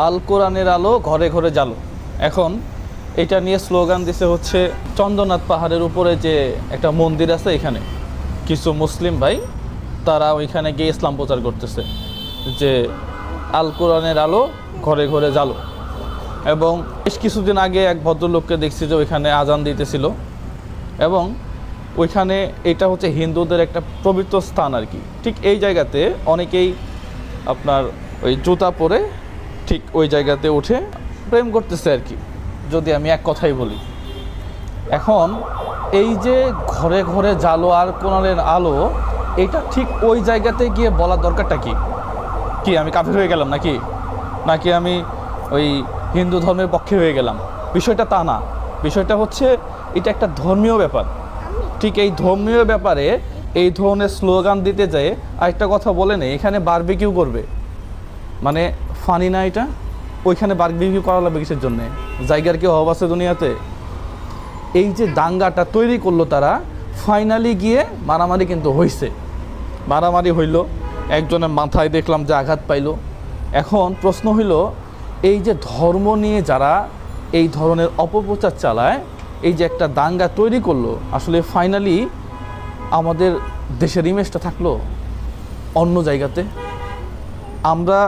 আল কোরআনের আলো ঘরে ঘরে জালো। এখন এটা নিয়ে স্লোগান দিছে হচ্ছে চন্দ্রনাথ পাহাড়ের উপরে যে একটা মন্দির আছে, এখানে কিছু মুসলিম ভাই তারা ওইখানে গিয়ে ইসলাম প্রচার করতেছে যে আল কোরআনের আলো ঘরে ঘরে জালো। এবং বেশ কিছুদিন আগে এক ভদ্রলোককে দেখছি যে ওইখানে আজান দিতেছিল, এবং ওইখানে এটা হচ্ছে হিন্দুদের একটা পবিত্র স্থান আর কি। ঠিক এই জায়গাতে অনেকেই আপনার ওই জুতা পরে ঠিক ওই জায়গাতে উঠে প্রেম করতেছে আর কি, যদি আমি এক কথাই বলি। এখন এই যে ঘরে ঘরে জালো আর কোরআনের আলো, এটা ঠিক ওই জায়গাতে গিয়ে বলার দরকারটা কি? কি আমি কাফির হয়ে গেলাম নাকি? নাকি আমি ওই হিন্দু ধর্মের পক্ষে হয়ে গেলাম? বিষয়টা তা না। বিষয়টা হচ্ছে এটা একটা ধর্মীয় ব্যাপার। ঠিক এই ধর্মীয় ব্যাপারে এই ধরনের স্লোগান দিতে যায় আরেকটা কথা বলে নেই, এখানে বারবিকিউ করবে, মানে ফানি না এটা? ওইখানে বারবিকিউ করা লাগবে কিসের জন্যে? জায়গার কি অভাব আছে দুনিয়াতে? এই যে দাঙ্গাটা তৈরি করলো তারা, ফাইনালি গিয়ে মারামারি কিন্তু হইছে। মারামারি হইল, একজনের মাথায় দেখলাম যে আঘাত পাইল। এখন প্রশ্ন হইল, এই যে ধর্ম নিয়ে যারা এই ধরনের অপপ্রচার চালায়, এই যে একটা দাঙ্গা তৈরি করলো, আসলে ফাইনালি আমাদের দেশের ইমেজটা থাকলো অন্য জায়গাতে। আমরা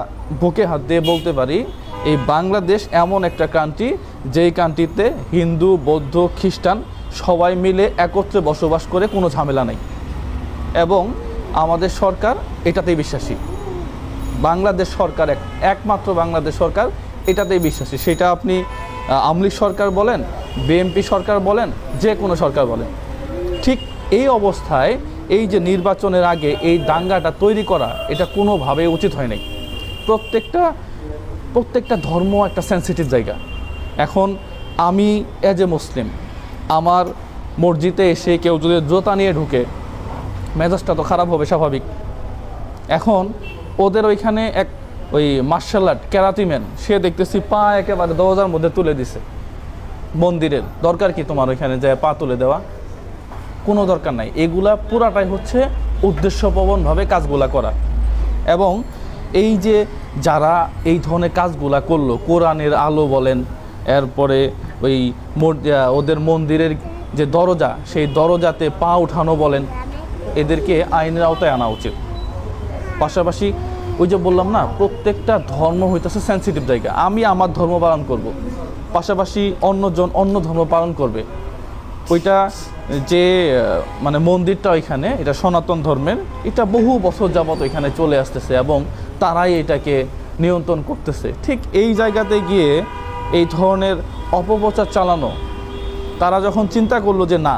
বুকে হাত দিয়ে বলতে পারি এই বাংলাদেশ এমন একটা কান্ট্রি, যেই কান্ট্রিতে হিন্দু, বৌদ্ধ, খ্রিস্টান সবাই মিলে একত্রে বসবাস করে, কোনো ঝামেলা নেই। এবং আমাদের সরকার এটাতেই বিশ্বাসী। বাংলাদেশ সরকার একমাত্র বাংলাদেশ সরকার এটাতেই বিশ্বাসী। সেটা আপনি আওয়ামী লীগ সরকার বলেন, বিএনপি সরকার বলেন, যে কোনো সরকার বলেন। ঠিক এই অবস্থায় এই যে নির্বাচনের আগে এই দাঙ্গাটা তৈরি করা, এটা কোনোভাবে উচিত হয় নাই। প্রত্যেকটা ধর্ম একটা সেন্সিটিভ জায়গা। এখন আমি অ্যাজ এ মুসলিম, আমার মসজিদে এসে কেউ যদি জুতা নিয়ে ঢুকে, মেজাজটা তো খারাপ হবে স্বাভাবিক। এখন ওদের ওইখানে এক ওই মার্শাল আর্ট ক্যারাটিম্যান, সে দেখতেছি পা একেবারে দরজার মধ্যে তুলে দিছে মন্দিরের। দরকার কি তোমার ওইখানে যায় পা তুলে দেওয়া? কোনো দরকার নাই। এগুলা পুরাটাই হচ্ছে উদ্দেশ্যপ্রবণভাবে কাজগুলা করা। এবং এই যে যারা এই ধরনের কাজগুলা করলো, কোরআনের আলো বলেন, এরপরে ওই ওদের মন্দিরের যে দরজা, সেই দরজাতে পা উঠানো বলেন, এদেরকে আইনের আওতায় আনা উচিত। পাশাপাশি ওই যে বললাম না, প্রত্যেকটা ধর্ম হইতেছে সেন্সিটিভ জায়গা। আমি আমার ধর্ম পালন করব, পাশাপাশি অন্যজন অন্য ধর্ম পালন করবে। ওইটা যে মানে মন্দিরটা ওইখানে, এটা সনাতন ধর্মের, এটা বহু বছর যাবত ওইখানে চলে আসতেছে এবং তারাই এটাকে নিয়ন্ত্রণ করতেছে। ঠিক এই জায়গাতে গিয়ে এই ধরনের অপপ্রচার চালানো, তারা যখন চিন্তা করলো যে না,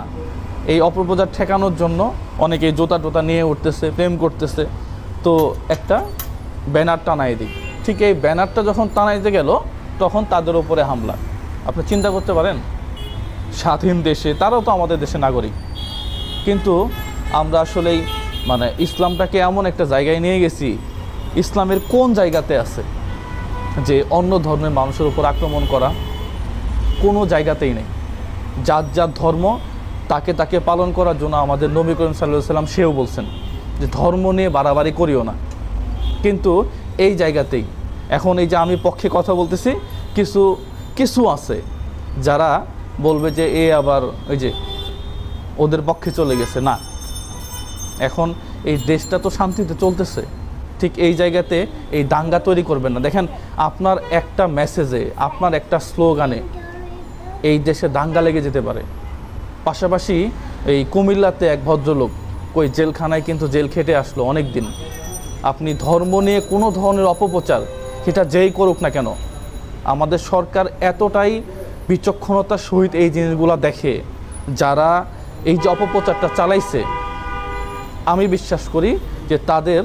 এই অপপ্রচার ঠেকানোর জন্য অনেকে জোতা টোতা নিয়ে উঠতেছে, প্রেম করতেছে, তো একটা ব্যানার টানাই দিই। ঠিক এই ব্যানারটা যখন টানাইতে গেল, তখন তাদের উপরে হামলা। আপনি চিন্তা করতে পারেন, স্বাধীন দেশে, তারাও তো আমাদের দেশে নাগরিক, কিন্তু আমরা আসলেই মানে ইসলামটাকে এমন একটা জায়গায় নিয়ে গেছি, ইসলামের কোন জায়গাতে আছে যে অন্য ধর্মের মানুষের উপর আক্রমণ করা? কোনো জায়গাতেই নেই। যার যার ধর্ম তাকে তাকে পালন করার জন্য আমাদের নবী করিম সাল্লাল্লাহু আলাইহি ওয়াসাল্লাম সেও বলছেন যে ধর্ম নিয়ে বাড়াবাড়ি করিও না। কিন্তু এই জায়গাতেই এখন এই যে আমি পক্ষে কথা বলতেছি, কিছু আছে যারা বলবে যে এ আবার ওই যে ওদের পক্ষে চলে গেছে। না, এখন এই দেশটা তো শান্তিতে চলতেছে। ঠিক এই জায়গাতে এই দাঙ্গা তৈরি করবেন না। দেখেন, আপনার একটা মেসেজে, আপনার একটা স্লোগানে এই দেশে দাঙ্গা লেগে যেতে পারে। পাশাপাশি এই কুমিল্লাতে এক ভদ্রলোক ওই জেলখানায় কিন্তু জেল খেটে আসলো অনেক দিন। আপনি ধর্ম নিয়ে কোনো ধরনের অপপ্রচার, সেটা যেই করুক না কেন, আমাদের সরকার এতটাই বিচক্ষণতার সহিত এই জিনিসগুলো দেখে, যারা এই যে অপপ্রচারটা চালাইছে, আমি বিশ্বাস করি যে তাদের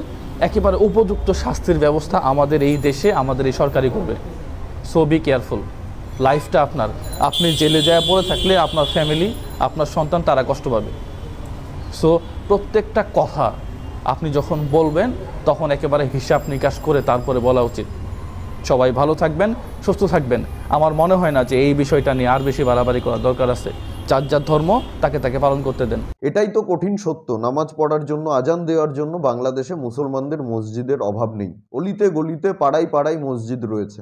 একেবারে উপযুক্ত শাস্তির ব্যবস্থা আমাদের এই দেশে, আমাদের এই সরকারই করবে। So be careful. লাইফটা আপনার, আপনি জেলে যায় পড়ে থাকলে আপনার ফ্যামিলি, আপনার সন্তান, তারা কষ্ট পাবে। সো প্রত্যেকটা কথা আপনি যখন বলবেন, তখন একেবারে হিসাব নিকাশ করে তারপরে বলা উচিত। সবাই ভালো থাকবেন, সুস্থ থাকবেন। আমার মনে হয় না যে এই বিষয়টা নিয়ে আর বেশি বাড়াবাড়ি করার দরকার আছে। যার যার ধর্ম তাকে তাকে পালন করতে দেন। এটাই তো কঠিন সত্য। নামাজ পড়ার জন্য, আজান দেওয়ার জন্য বাংলাদেশে মুসলমানদের মসজিদের অভাব নেই। অলিতে গলিতে, পাড়ায় পাড়ায় মসজিদ রয়েছে।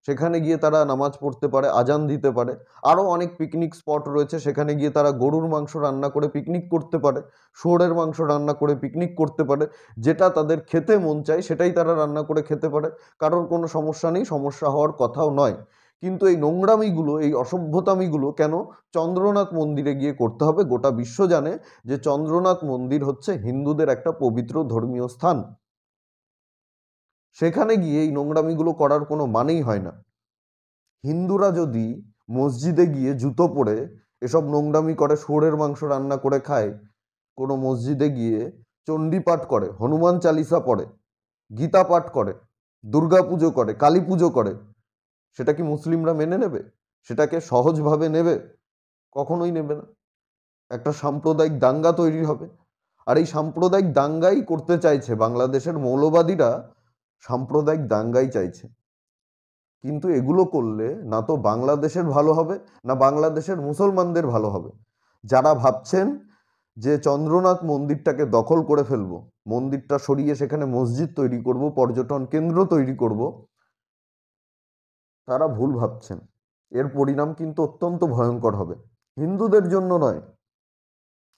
সেখানে গিয়ে তারা নামাজ পড়তে পারে, আজান দিতে পারে। আরও অনেক পিকনিক স্পট রয়েছে, সেখানে গিয়ে তারা গরুর মাংস রান্না করে পিকনিক করতে পারে, শুয়োরের মাংস রান্না করে পিকনিক করতে পারে। যেটা তাদের খেতে মন চায় সেটাই তারা রান্না করে খেতে পারে, কারোর কোনো সমস্যা নেই, সমস্যা হওয়ার কথাও নয়। কিন্তু এই নোংরামিগুলো, এই অসভ্যতামিগুলো কেন চন্দ্রনাথ মন্দিরে গিয়ে করতে হবে? গোটা বিশ্ব জানে যে চন্দ্রনাথ মন্দির হচ্ছে হিন্দুদের একটা পবিত্র ধর্মীয় স্থান। সেখানে গিয়ে এই নোংরামিগুলো করার কোনো মানেই হয় না। হিন্দুরা যদি মসজিদে গিয়ে জুতো পরে এসব নোংরামি করে, শুয়োরের মাংস রান্না করে খায়, কোনো মসজিদে গিয়ে চণ্ডী পাঠ করে, হনুমান চালিসা পড়ে, গীতা পাঠ করে, দুর্গা পুজো করে, কালী পুজো করে, সেটা কি মুসলিমরা মেনে নেবে? সেটাকে সহজভাবে নেবে? কখনোই নেবে না। একটা সাম্প্রদায়িক দাঙ্গা তৈরি হবে। আর এই সাম্প্রদায়িক দাঙ্গাই করতে চাইছে বাংলাদেশের মৌলবাদীরা, সাম্প্রদায়িক দাঙ্গাই চাইছে। কিন্তু এগুলো করলে না তো বাংলাদেশের ভালো হবে, না বাংলাদেশের মুসলমানদের ভালো হবে। যারা ভাবছেন যে চন্দ্রনাথ মন্দিরটাকে দখল করে ফেলবো, মন্দিরটা সরিয়ে সেখানে মসজিদ তৈরি করব, পর্যটন কেন্দ্র তৈরি করব, তারা ভুল ভাবছেন। এর পরিণাম কিন্তু অত্যন্ত ভয়ঙ্কর হবে। হিন্দুদের জন্য নয়,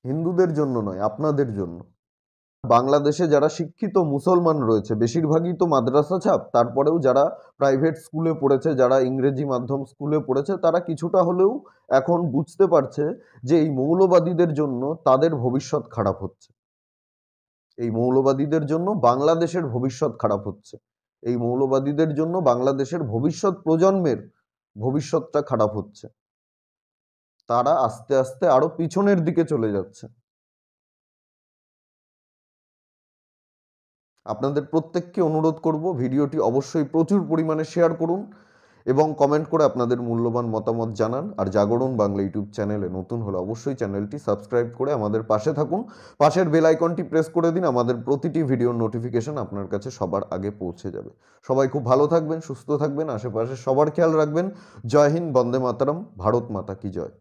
হিন্দুদের জন্য নয়, আপনাদের জন্য। বাংলাদেশে যারা শিক্ষিত মুসলমান রয়েছে, বেশিরভাগই তো মাদ্রাসা ছাপ, তারপরেও যারা প্রাইভেট স্কুলে পড়েছে, যারা ইংরেজি মাধ্যম স্কুলে পড়েছে, তারা কিছুটা হলেও এখন বুঝতে পারছে যে এই মৌলবাদীদের জন্য তাদের ভবিষ্যৎ খারাপ হচ্ছে। এই মৌলবাদীদের জন্য বাংলাদেশের ভবিষ্যৎ খারাপ হচ্ছে। এই মৌলবাদীদের জন্য বাংলাদেশের ভবিষ্যৎ প্রজন্মের ভবিষ্যৎটা খারাপ হচ্ছে। তারা আস্তে আস্তে আরো পিছনের দিকে চলে যাচ্ছে। আপনাদের প্রত্যেককে অনুরোধ করব, ভিডিওটি অবশ্যই প্রচুর পরিমাণে শেয়ার করুন এবং কমেন্ট করে আপনাদের মূল্যবান মতামত জানান। আর জাগরণ বাংলা ইউটিউব চ্যানেলে নতুন হলে অবশ্যই চ্যানেলটি সাবস্ক্রাইব করে আমাদের পাশে থাকুন। পাশের বেল আইকনটি প্রেস করে দিন, আমাদের প্রতিটি ভিডিওর নোটিফিকেশন আপনার কাছে সবার আগে পৌঁছে যাবে। সবাই খুব ভালো থাকবেন, সুস্থ থাকবেন, আশেপাশে সবার খেয়াল রাখবেন। জয় হিন্দ, বন্দে মাতরম, ভারত মাতা কি জয়।